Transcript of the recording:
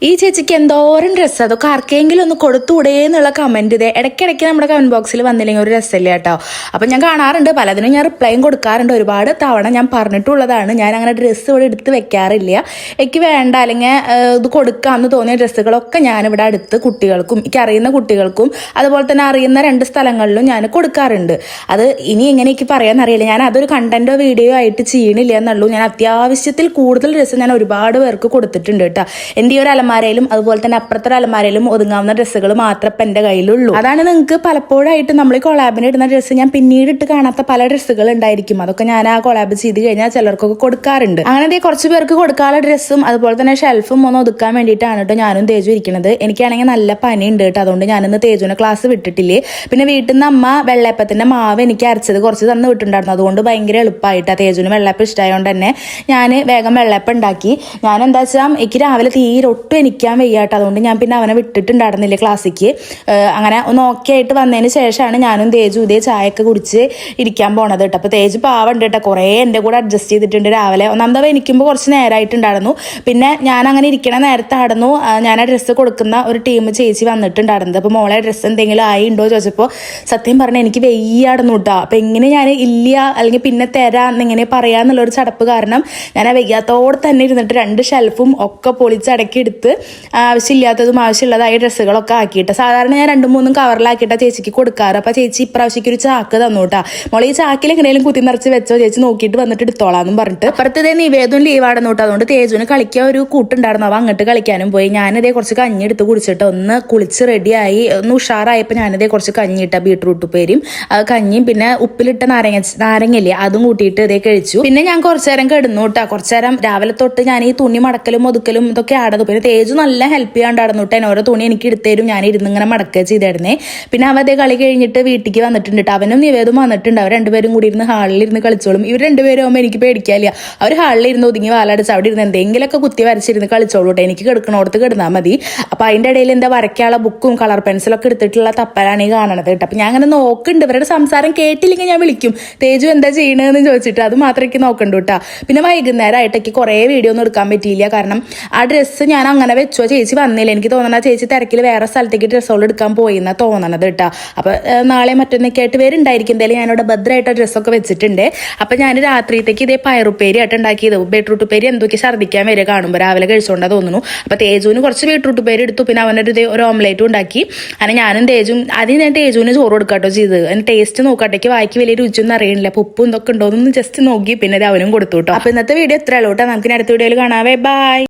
ഈ ചേച്ചിക്ക് എന്തോരം ഡ്രസ്സ് അതൊക്കെ ആർക്കെങ്കിലും ഒന്ന് കൊടുത്തൂടെ എന്നുള്ള കമന്റ് ഇതേ ഇടയ്ക്കിടയ്ക്ക് നമ്മുടെ കമന്റ് ബോക്സിൽ വന്നില്ലെങ്കിൽ ഒരു രസമില്ല കേട്ടോ. അപ്പം ഞാൻ കാണാറുണ്ട്, പലതിനും ഞാൻ റിപ്ലൈയും കൊടുക്കാറുണ്ട്. ഒരുപാട് തവണ ഞാൻ പറഞ്ഞിട്ടുള്ളതാണ്, ഞാൻ അങ്ങനെ ഡ്രസ്സ് ഇവിടെ എടുത്ത് വെക്കാറില്ല. എനിക്ക് വേണ്ട അല്ലെങ്കിൽ ഇത് കൊടുക്കാമെന്ന് തോന്നിയ ഡ്രസ്സുകളൊക്കെ ഞാനിവിടെ അടുത്ത് കുട്ടികൾക്കും എനിക്ക് അറിയുന്ന കുട്ടികൾക്കും അതുപോലെ തന്നെ അറിയുന്ന 2 സ്ഥലങ്ങളിലും ഞാൻ കൊടുക്കാറുണ്ട്. അത് ഇനി എങ്ങനെ എനിക്ക് പറയാമെന്നറിയില്ല, ഞാൻ അതൊരു കണ്ടന്റോ വീഡിയോ ആയിട്ട് ചെയ്യണില്ല എന്നുള്ളൂ. ഞാൻ അത്യാവശ്യത്തിൽ കൂടുതൽ ഡ്രസ്സ് ഞാൻ ഒരുപാട് പേർക്ക് കൊടുത്തിട്ടുണ്ട് കേട്ടോ. എൻ്റെ ഈ ഒരു അലമാരയിലും അതുപോലെ തന്നെ അപ്പുറത്തെ അലമാരയിലും ഒതുങ്ങാവുന്ന ഡ്രസ്സുകൾ മാത്രമേ ഇപ്പം എൻ്റെ കയ്യിലുള്ളൂ. അതാണ് നിങ്ങൾക്ക് പലപ്പോഴായിട്ട് നമ്മൾ ഈ കൊളാബിന് ഇടുന്ന ഡ്രസ്സ് ഞാൻ പിന്നീട് ഇട്ട് കാണാത്ത പല ഡ്രസ്സുകൾ ഉണ്ടായിരിക്കും. അതൊക്കെ ഞാൻ ആ കൊളാബ് ചെയ്ത് കഴിഞ്ഞാൽ ചിലർക്കൊക്കെ കൊടുക്കാറുണ്ട്. അങ്ങനെ കുറച്ച് പേർക്ക് കൊടുക്കാനുള്ള ഡ്രസ്സും അതുപോലെ തന്നെ ഷെൽഫും ഒന്ന് ഒതുക്കാൻ വേണ്ടിയിട്ടാണ് കേട്ടോ ഞാനും തേജു ഇരിക്കുന്നത്. എനിക്കാണെങ്കിൽ നല്ല പനി ഉണ്ട് കേട്ടോ, അതുകൊണ്ട് ഞാനിന്ന് തേജുവിനെ ക്ലാസ് വിട്ടിട്ടില്ലേ. പിന്നെ വീട്ടിൽ നിന്ന് അമ്മ വെള്ളയപ്പത്തിന്റെ മാവ് എനിക്ക് അരച്ചത് കുറച്ച് തന്നു വിട്ടുണ്ടായിരുന്നു, അതുകൊണ്ട് ഭയങ്കര എളുപ്പമായിട്ടാണ്. തേജുവിന് വെള്ളയപ്പം ഇഷ്ടമായതുകൊണ്ട് തന്നെ ഞാൻ വേഗം വെള്ളയപ്പം ഉണ്ടാക്കി. ഞാൻ എന്താ വെച്ചാൽ എനിക്ക് രാവിലെ തീരെ ഒട്ടും എനിക്കാൻ വയ്യാട്ടോ, അതുകൊണ്ട് ഞാൻ പിന്നെ അവനെ വിട്ടിട്ടുണ്ടായിരുന്നില്ല ക്ലാസ്സിക്ക്. അങ്ങനെ ഒന്ന് ഓക്കെ ആയിട്ട് വന്നതിന് ശേഷമാണ് ഞാനും തേജു ഇതേ ചായയൊക്കെ കുടിച്ച് ഇരിക്കാൻ പോണത് കേട്ടോ. അപ്പോൾ തേജു പാവണ്ട് കേട്ടോ, കുറേ എൻ്റെ കൂടെ അഡ്ജസ്റ്റ് ചെയ്തിട്ടുണ്ട് രാവിലെ. ഒന്നാമത് എനിക്കുമ്പോൾ കുറച്ച് നേരമായിട്ടുണ്ടായിരുന്നു. പിന്നെ ഞാൻ അങ്ങനെ ഇരിക്കണ നേരത്തായിരുന്നു ഞാൻ ആ ഡ്രസ്സ് കൊടുക്കുന്ന ഒരു ടീം ചേച്ചി വന്നിട്ടുണ്ടായിരുന്നത്. അപ്പോൾ മോളെ ഡ്രസ്സ് എന്തെങ്കിലും ആയി ഉണ്ടോ ചോദിച്ചപ്പോൾ സത്യം പറഞ്ഞാൽ എനിക്ക് വെയ്യായിരുന്നു കേട്ടോ. അപ്പോൾ എങ്ങനെ ഞാൻ ഇല്ല അല്ലെങ്കിൽ പിന്നെ തരാം എന്നിങ്ങനെ പറയാന്നുള്ളൊരു ചടപ്പ് കാരണം ഞാൻ ആ വെയ്യാത്തോടെ തന്നെ ഇരുന്നിട്ട് 2 ഷെൽഫും ഒക്കെ പൊളിച്ചടക്കി എടുത്ത് ആവശ്യമില്ലാത്തതും ആവശ്യമുള്ളതായ ഡ്രസ്സുകളൊക്കെ ആക്കിയിട്ട് സാധാരണ ഞാൻ 2-3 കവറിലാക്കിയിട്ടാണ് ചേച്ചിക്ക് കൊടുക്കാറ്. അപ്പോൾ ചേച്ചി ഇപ്രാവശ്യക്ക് ഒരു ചാക്ക് തന്നു കേട്ടോ. മോളെ ഈ ചാക്കിൽ എങ്ങനെയും കുത്തി നിറച്ച് വെച്ചോ, ചേച്ചി നോക്കിയിട്ട് വന്നിട്ട് എടുത്തോളാന്നും പറഞ്ഞിട്ട്. അപ്പുറത്തതേ നിവേദം ലീവാണെന്ന് കേട്ടോ, അതുകൊണ്ട് തേജുവിന് കളിക്കാൻ ഒരു കൂട്ടുണ്ടായിരുന്നു. അവ അങ്ങോട്ട് കളിക്കാനും പോയി. ഞാനിതേ കുറച്ച് കഞ്ഞി എടുത്ത് കുടിച്ചിട്ട് ഒന്ന് കുളിച്ച് റെഡിയായി ഒന്ന് ഉഷാറായപ്പോൾ ഞാനിതേ കുറച്ച് കഞ്ഞിട്ട ബീട്രൂട്ട് ഉപ്പേരിയും കഞ്ഞിയും പിന്നെ ഉപ്പിലിട്ട നാരങ്ങയില്ലേ അതും കൂട്ടിയിട്ട് ഇതേ കഴിച്ചു. പിന്നെ ഞാൻ കുറച്ചു നേരം കിടന്നു കേട്ടോ. കുറച്ചു നേരം രാവിലെ തൊട്ട് ഞാൻ ഈ തുണി മടക്കലും ഒതുക്കലും ഇതൊക്കെ ആടന്നു. പിന്നെ തേജു നല്ല ഹെൽപ്പ് ചെയ്യാണ്ടായിരുന്നു കേട്ടോ. ഓരോ തുണി എനിക്ക് എടുത്തേരും, ഞാൻ ഇരുന്നിങ്ങനെ മടക്കുക ചെയ്തായിരുന്നേ. പിന്നെ അവ അതേ കളി കഴിഞ്ഞിട്ട് വീട്ടിലേക്ക് വന്നിട്ടുണ്ട് കേട്ടോ. അവനും നിവേദം വന്നിട്ടുണ്ട്. അവർ 2 പേരും കൂടി ഇരുന്ന് ഹാളിൽ ഇരുന്ന് കളിച്ചോളും. ഇവർ 2 പേരും ആകുമ്പോൾ എനിക്ക് പേടിക്കാനില്ല. അവർ ഹാളിൽ ഇരുന്ന് ഒതുങ്ങി വാലടിച്ച് അവിടെ ഇരുന്ന് എന്തെങ്കിലുമൊക്കെ കുത്തി വരച്ചിരുന്ന് കളിച്ചോളൂ കേട്ടോ. എനിക്ക് കിടക്കണോടത്ത് കിടന്നാൽ മതി. അപ്പോൾ അതിൻ്റെ ഇടയിൽ എന്താ വരയ്ക്കാനുള്ള ബുക്കും കളർ പെൻസിലൊക്കെ എടുത്തിട്ടുള്ള തപ്പലാണ് ഈ കാണണത് കേട്ടോ. അപ്പം ഞാൻ അങ്ങനെ നോക്കുന്നുണ്ട്. ഇവരുടെ സംസാരം കേട്ടില്ലെങ്കിൽ ഞാൻ വിളിക്കും, തേജു എന്താ ചെയ്യണമെന്ന് ചോദിച്ചിട്ട്. അത് മാത്രമേ എനിക്ക് നോക്കണ്ടു കേട്ടോ. പിന്നെ വൈകുന്നേരമായിട്ടേക്ക് കുറേ വീഡിയോ ഒന്നും എടുക്കാൻ പറ്റിയില്ല, കാരണം ആ ഡ്രസ്സ് ഞാൻ അങ്ങനെ വെച്ചോ ചേച്ചി വന്നില്ല. എനിക്ക് തോന്നണ ചേച്ചി തിരക്കിൽ വേറെ സ്ഥലത്തേക്ക് ഡ്രസ്സുകൾ എടുക്കാൻ പോയി എന്നാണ് തോന്നണത് കേട്ടോ. അപ്പോൾ നാളെ മറ്റൊന്നൊക്കെ ആയിട്ട് വരുന്നുണ്ടായിരിക്കും. എന്തായാലും ഞാനിവിടെ ഭദ്രമായിട്ട് ഡ്രസ്സൊക്കെ വെച്ചിട്ടുണ്ട്. അപ്പം ഞാൻ രാത്രിയിലേക്ക് ഇതേ പയറുപ്പേരി ആയിട്ട് ഉണ്ടാക്കിയത്. ബീട്രൂട്ട് ഉപ്പേരി എന്തൊക്കെ ഛർദ്ദിക്കാൻ വരിക കാണുമ്പോൾ രാവിലെ കഴിച്ചുകൊണ്ടാ തോന്നുന്നു. അപ്പോൾ തേജുവിന് കുറച്ച് ബീട്രൂട്ട് ഉപ്പേരി എടുത്തു. പിന്നെ ഒരു ഓംലേറ്റും ഉണ്ടാക്കി. അങ്ങനെ ഞാനും തേജും ആദ്യം ഞാൻ തേജുവിന് ചോറ് കൊടുക്കാട്ടോ ചെയ്ത്. അതിന് ടേസ്റ്റ് നോക്കട്ടേക്ക് വായിക്ക് വലിയ രുചിയൊന്നും അറിയണില്ല. അപ്പോൾ ഉപ്പും ഇതൊക്കെ ഉണ്ടോ എന്നൊന്ന് ജസ്റ്റ് നോക്കി പിന്നെ അവനും കൊടുത്തു കേട്ടോ. അപ്പോൾ ഇന്നത്തെ വീഡിയോ ഇത്രയുള്ളൂ കേട്ടോ. നമുക്ക് അടുത്ത വീഡിയോയിൽ കാണാവേ. ബൈ.